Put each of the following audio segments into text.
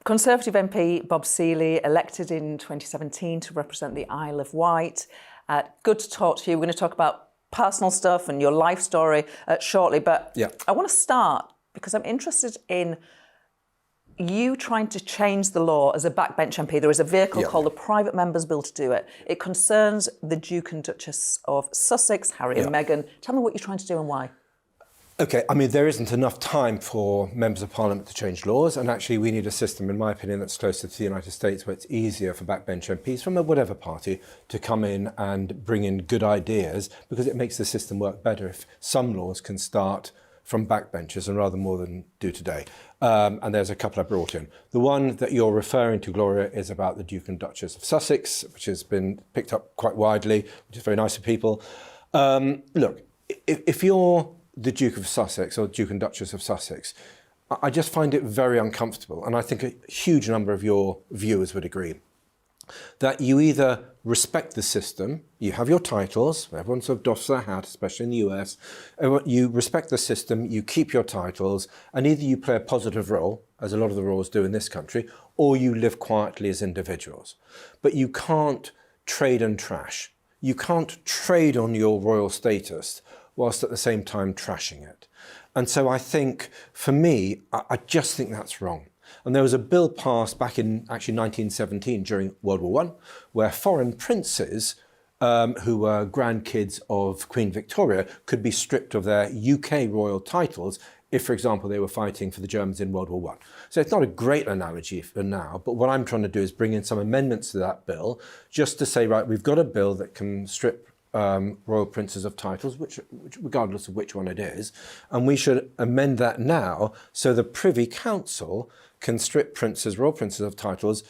Conservative MP Bob Seely, elected in 2017 to represent the Isle of Wight. Good to talk to you. We're going to talk about personal stuff and your life story shortly, but I want to start because I'm interested in you trying to change the law as a backbench MP. There is a vehicle called the Private Members Bill to do it. It concerns the Duke and Duchess of Sussex, Harry and Meghan. Tell me what you're trying to do and why. OK, I mean, there isn't enough time for members of parliament to change laws, and actually we need a system, in my opinion, that's closer to the United States, where it's easier for backbench MPs from whatever party to come in and bring in good ideas, because it makes the system work better if some laws can start from backbenchers and rather more than do today. And there's a couple I brought in. The one that you're referring to, Gloria, is about the Duke and Duchess of Sussex, which has been picked up quite widely, which is very nice of people. Look, if you're the Duke of Sussex or Duke and Duchess of Sussex, I just find it very uncomfortable, and I think a huge number of your viewers would agree, that you either respect the system, you have your titles, everyone sort of doffs their hat, especially in the US, you respect the system, you keep your titles, and either you play a positive role, as a lot of the roles do in this country, or you live quietly as individuals. But you can't trade and trash. You can't trade on your royal status whilst at the same time trashing it. And so I think, for me, I just think that's wrong. And there was a bill passed back in actually 1917 during World War I, where foreign princes who were grandkids of Queen Victoria could be stripped of their UK royal titles if, for example, they were fighting for the Germans in World War I. So it's not a great analogy for now, but what I'm trying to do is bring in some amendments to that bill, just to say, right, we've got a bill that can strip royal princes of titles, which regardless of which one it is, and we should amend that now so the Privy Council can strip royal princes of titles,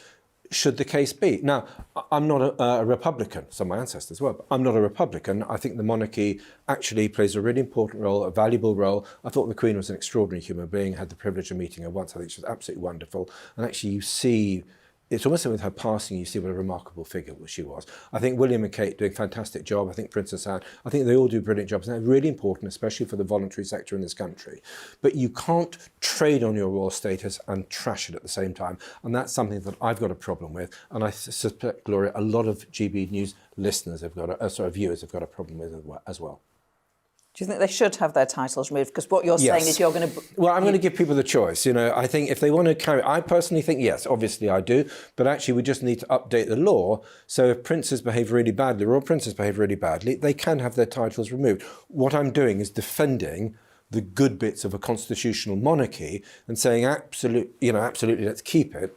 should the case be. Now, I'm not a Republican, some of my ancestors were, but I'm not a Republican. I think the monarchy actually plays a really important role, a valuable role. I thought the Queen was an extraordinary human being, had the privilege of meeting her once. I think she was absolutely wonderful. And actually you see, it's almost like with her passing, you see what a remarkable figure she was. I think William and Kate doing a fantastic job. I think Princess Anne, I think they all do brilliant jobs. And they're really important, especially for the voluntary sector in this country. But you can't trade on your royal status and trash it at the same time. And that's something that I've got a problem with. And I suspect, Gloria, a lot of GB News listeners have got, viewers have got a problem with it as well. Do you think they should have their titles removed? Because what you're saying is you're going to... Well, I'm going to give people the choice. You know, I think if they want to carry... I personally think, yes, obviously I do. But actually, we just need to update the law. So if princes behave really badly, royal princes behave really badly, they can have their titles removed. What I'm doing is defending the good bits of a constitutional monarchy and saying, absolutely, let's keep it.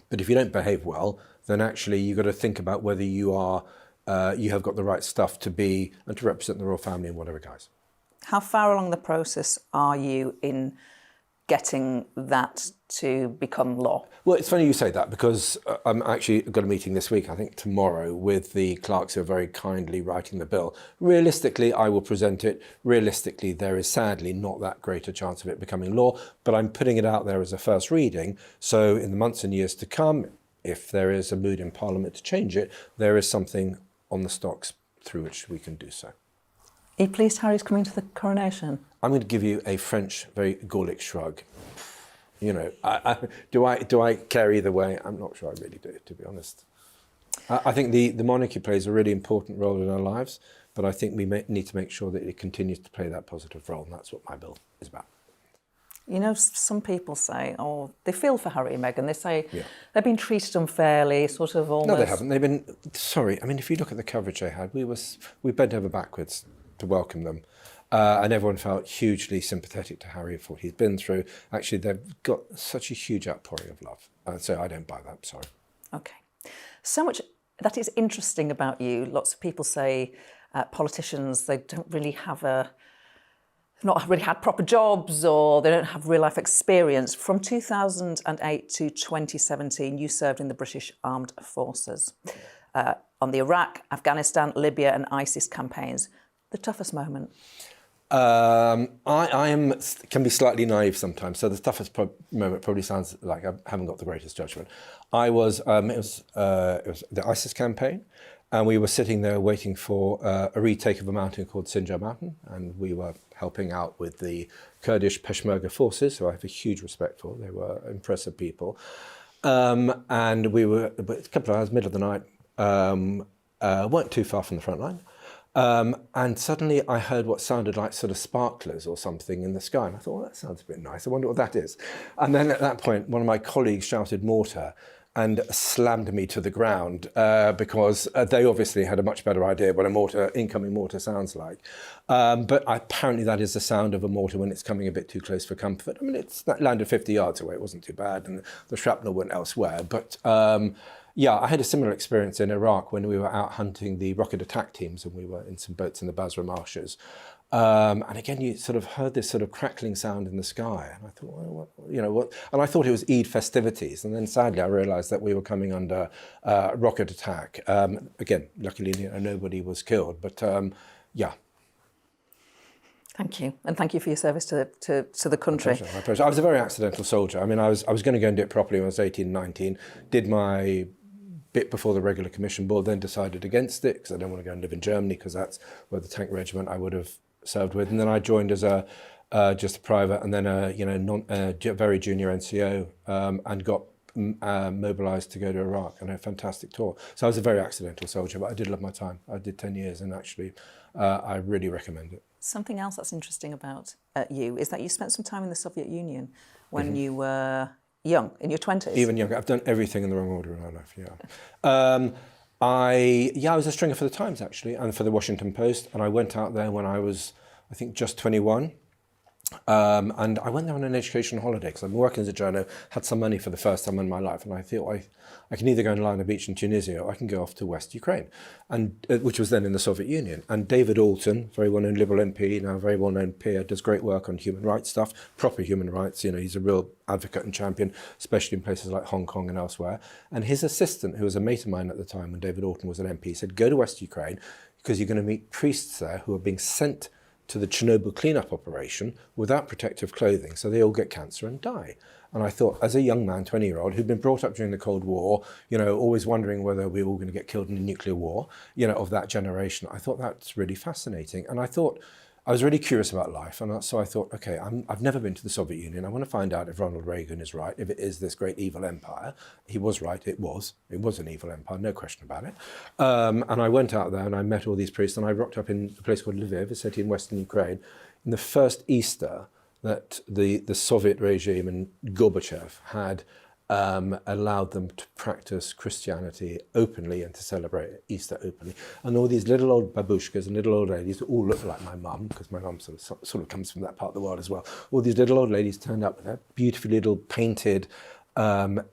But if you don't behave well, then actually you've got to think about whether you are... you have got the right stuff to be and to represent the royal family in whatever guise. How far along the process are you in getting that to become law? Well, it's funny you say that, because I'm actually got a meeting this week, I think tomorrow, with the clerks who are very kindly writing the bill. Realistically, I will present it. Realistically, there is sadly not that great a chance of it becoming law, but I'm putting it out there as a first reading. So in the months and years to come, if there is a mood in Parliament to change it, there is something on the stocks through which we can do so. Are you pleased Harry's coming to the coronation? I'm going to give you a French, very Gallic shrug. You know, do I care either way? I'm not sure I really do, to be honest. I think the monarchy plays a really important role in our lives, but I think we need to make sure that it continues to play that positive role, and that's what my bill is about. You know, some people say, oh, they feel for Harry and Meghan. They say they've been treated unfairly, sort of almost... No, they haven't. They've been... Sorry. I mean, if you look at the coverage they had, we bent over backwards to welcome them. And everyone felt hugely sympathetic to Harry for what he's been through. Actually, they've got such a huge outpouring of love. So I don't buy that, sorry. OK. So much that is interesting about you. Lots of people say politicians, they don't really have not really had proper jobs, or they don't have real life experience. From 2008 to 2017, you served in the British Armed Forces on the Iraq, Afghanistan, Libya and ISIS campaigns. The toughest moment? I can be slightly naive sometimes, so the toughest moment probably sounds like I haven't got the greatest judgment. It was the ISIS campaign. And we were sitting there waiting for a retake of a mountain called Sinjar Mountain, and we were helping out with the Kurdish Peshmerga forces, who I have a huge respect for. They were impressive people. And we were a couple of hours, middle of the night, weren't too far from the front line. And suddenly I heard what sounded like sort of sparklers or something in the sky. And I thought, well, that sounds a bit nice. I wonder what that is. And then at that point, one of my colleagues shouted mortar and slammed me to the ground because they obviously had a much better idea what a incoming mortar sounds like. But apparently that is the sound of a mortar when it's coming a bit too close for comfort. I mean, that landed 50 yards away. It wasn't too bad, and the shrapnel went elsewhere. But yeah, I had a similar experience in Iraq when we were out hunting the rocket attack teams, and we were in some boats in the Basra marshes. And again, you sort of heard this sort of crackling sound in the sky, and I thought, well, what? And I thought it was Eid festivities, and then sadly I realised that we were coming under rocket attack. Again, luckily nobody was killed, but yeah. Thank you, and thank you for your service to the country. My pleasure. I was a very accidental soldier. I mean, I was going to go and do it properly when I was 18, 19. Did my bit before the regular commission board, then decided against it because I don't want to go and live in Germany because that's where the tank regiment I would have served with, and then I joined as just a private, and then a very junior NCO, and got mobilised to go to Iraq on a fantastic tour. So I was a very accidental soldier, but I did love my time. I did 10 years, and actually, I really recommend it. Something else that's interesting about you is that you spent some time in the Soviet Union when you were young, in your 20s. Even younger. I've done everything in the wrong order in my life. Yeah. I was a stringer for the Times, actually, and for the Washington Post, and I went out there when I was, I think, just 21, and I went there on an education holiday because I'm working as a journo, had some money for the first time in my life, and I thought I can either go and lie on a beach in Tunisia or I can go off to West Ukraine, and which was then in the Soviet Union. And David Alton, very well-known Liberal MP, now very well-known peer, does great work on human rights stuff, proper human rights. He's a real advocate and champion, especially in places like Hong Kong and elsewhere. And his assistant, who was a mate of mine at the time when David Alton was an MP, said, go to West Ukraine because you're going to meet priests there who are being sent to the Chernobyl cleanup operation without protective clothing, so they all get cancer and die. And I thought, as a young man, 20-year-old, who'd been brought up during the Cold War, always wondering whether we were all going to get killed in a nuclear war, of that generation, I thought that's really fascinating. And I thought, I was really curious about life, and so I thought, okay, I've never been to the Soviet Union. I want to find out if Ronald Reagan is right, if it is this great evil empire. He was right, it was an evil empire, no question about it. And I went out there and I met all these priests, and I rocked up in a place called Lviv, a city in western Ukraine, in the first Easter that the Soviet regime and Gorbachev had allowed them to practice Christianity openly and to celebrate Easter openly. And all these little old babushkas and little old ladies, all look like my mum, because my mum sort of comes from that part of the world as well. All these little old ladies turned up with their beautifully little painted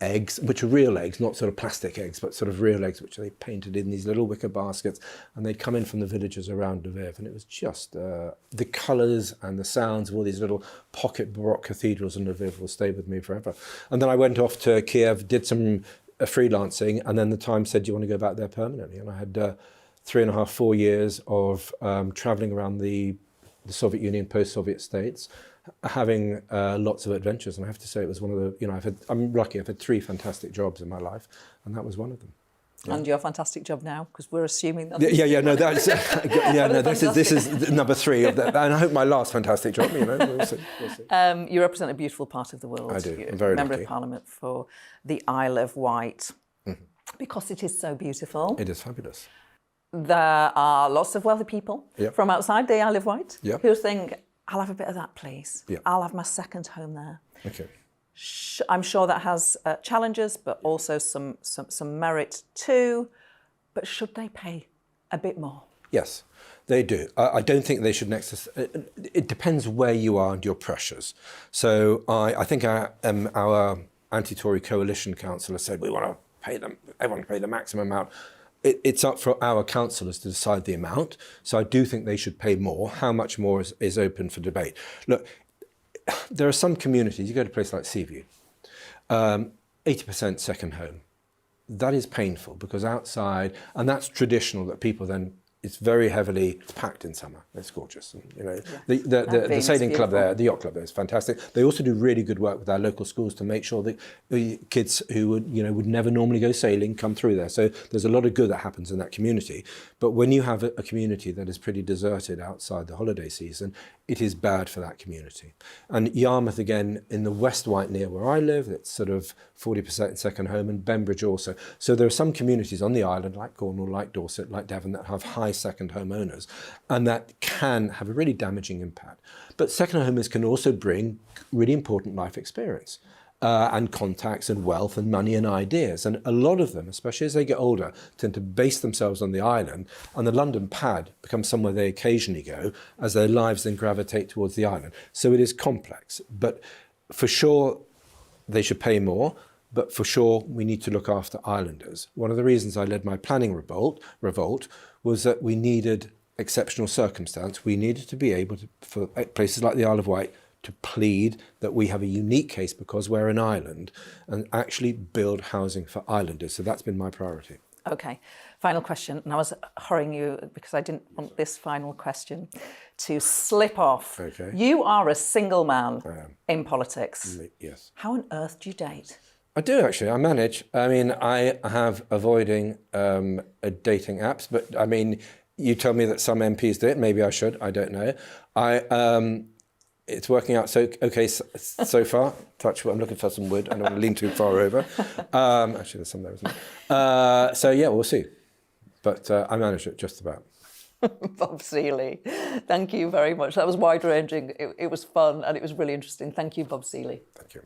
eggs, which are real eggs, not sort of plastic eggs, but sort of real eggs, which they painted in these little wicker baskets, and they'd come in from the villages around Lviv, and it was just the colours and the sounds of all these little pocket Baroque cathedrals in Lviv will stay with me forever. And then I went off to Kiev, did some freelancing, and then the Times said, do you want to go back there permanently? And I had 3.5, 4 years of travelling around the Soviet Union, post-Soviet states, having lots of adventures, and I have to say it was one of the, I'm lucky, I've had 3 fantastic jobs in my life, and that was one of them. Yeah. And your fantastic job now, because we're assuming that. This is number 3 of that, and I hope my last fantastic job. We'll see. You represent a beautiful part of the world. I do. You're I'm very Member lucky. of Parliament for the Isle of Wight, because it is so beautiful. It is fabulous. There are lots of wealthy people from outside the Isle of Wight who think, I'll have a bit of that, please. Yeah. I'll have my second home there. Okay. I'm sure that has challenges, but also some merit too. But should they pay a bit more? Yes, they do. I don't think they should it depends where you are and your pressures. So I think our anti-Tory coalition councillor said we want to pay them. Everyone to pay the maximum amount. It's up for our councillors to decide the amount. So I do think they should pay more. How much more is open for debate. Look, there are some communities, you go to a place like Seaview, 80% second home. That is painful because outside, and that's traditional that people then, it's very heavily packed in summer. It's gorgeous. And, you know, the sailing club there, the yacht club there is fantastic. They also do really good work with our local schools to make sure that the kids who would never normally go sailing come through there. So there's a lot of good that happens in that community. But when you have a community that is pretty deserted outside the holiday season, it is bad for that community. And Yarmouth, again, in the West Wight near where I live, it's sort of 40% second home, and Bembridge also. So there are some communities on the island, like Cornwall, like Dorset, like Devon, that have high second home owners, and that can have a really damaging impact. But second homeowners can also bring really important life experience. And contacts and wealth and money and ideas. And a lot of them, especially as they get older, tend to base themselves on the island, and the London pad becomes somewhere they occasionally go as their lives then gravitate towards the island. So it is complex, but for sure they should pay more, but for sure we need to look after islanders. One of the reasons I led my planning revolt was that we needed exceptional circumstance. We needed to be able to, for places like the Isle of Wight, to plead that we have a unique case because we're an island, and actually build housing for islanders. So that's been my priority. Okay, final question. And I was hurrying you because I didn't want this final question to slip off. Okay. You are a single man in politics. Yes. How on earth do you date? I do, actually. I manage. I mean, I have avoiding dating apps, but I mean, you tell me that some MPs do it. Maybe I should. I don't know. It's working out okay so far. Touch wood. I'm looking for some wood. I don't want to lean too far over. Actually, there's some there, isn't there? So yeah, we'll see. But I managed it just about. Bob Seely, thank you very much. That was wide-ranging. It was fun and it was really interesting. Thank you, Bob Seely. Thank you.